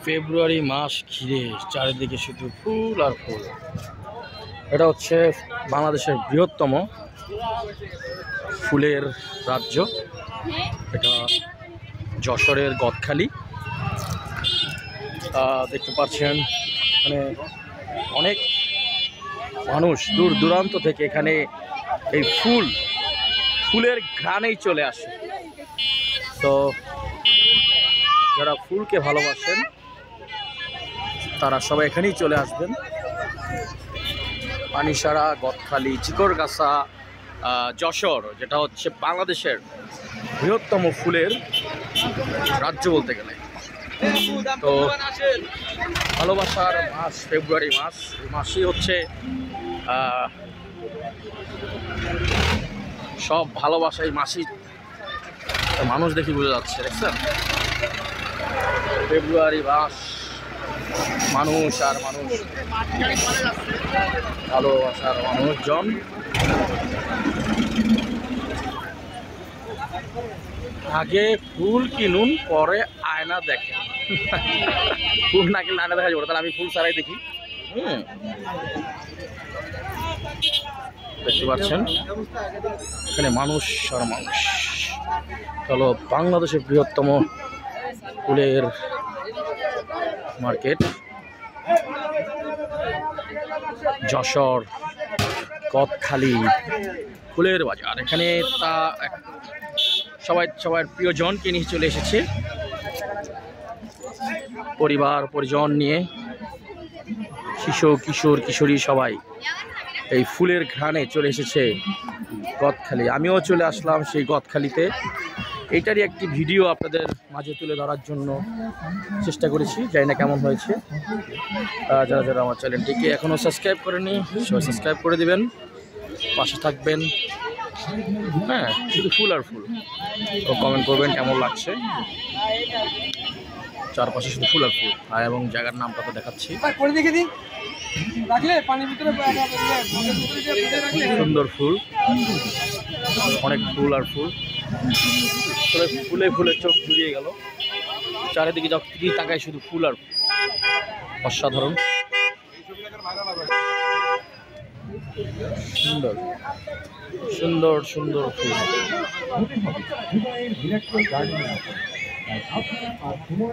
ফেব্রুয়ারি মাস ঘিরে চারিদিকে শুধু ফুল আর ফুল। এটা হচ্ছে বাংলাদেশের বৃহত্তম ফুলের রাজ্য। এটা যশোরের গদখালি। দেখতে পাচ্ছেন মানে অনেক মানুষ দূর দূরান্ত থেকে এখানে এই ফুলের ঘ্রাণেই চলে আসে। তো যারা ফুলকে ভালোবাসেন তারা সবাই এখানেই চলে আসবেন। পানিসারা, গদখালি, চিকরগাছা, যশোর, যেটা হচ্ছে বাংলাদেশের বৃহত্তম ফুলের রাজ্য বলতে গেলে। তো ভালোবাসার মাস ফেব্রুয়ারি মাস, এই মাসই হচ্ছে সব ভালোবাসা। এই মাসই মানুষ দেখি বোঝা যাচ্ছে, দেখছেন? ফেব্রুয়ারি মাস, মানুষ আর মানুষ, ভালোবাসার মানুষজন। আগে ফুল কিনুন, পরে আয়না দেখেন। ফুল না কিনলে আয়না দেখা যাবে, তাহলে আমি ফুল ছাড়াই দেখি। দেখতে পাচ্ছেন এখানে মানুষ আর মানুষ। চলো, বাংলাদেশের বৃহত্তম ফুলের মার্কেট যশোর গদখালি ফুলের বাজার। এখানে তা সবার প্রিয়জনকে নিয়ে চলে এসেছে, পরিবার পরিজন নিয়ে, শিশু কিশোর কিশোরী সবাই এই ফুলের ঘ্রাণে চলে এসেছে গদখালি। আমিও চলে আসলাম সেই গদখালিতে। এইটারই একটি ভিডিও আপনাদের মাঝে তুলে ধরার জন্য চেষ্টা করেছি, জানি না কেমন হয়েছে। যারা যারা আমার চ্যানেলটিকে এখনও সাবস্ক্রাইব করেনি সবাই সাবস্ক্রাইব করে দিবেন, পাশে থাকবেন। হ্যাঁ, শুধু ফুল আর ফুল। তো কমেন্ট করবেন কেমন লাগছে। চারপাশে শুধু ফুল আর ফুল। এবং জায়গার নামটা তো দেখাচ্ছি। সুন্দর ফুল, অনেক ফুল আর ফুল। ফুলে ফুলে চোখ জুড়িয়ে গেল। চারিদিকে যখন তাকায় শুধু ফুল আর ফুল। অসাধারণ সুন্দর সুন্দর সুন্দর ফুল।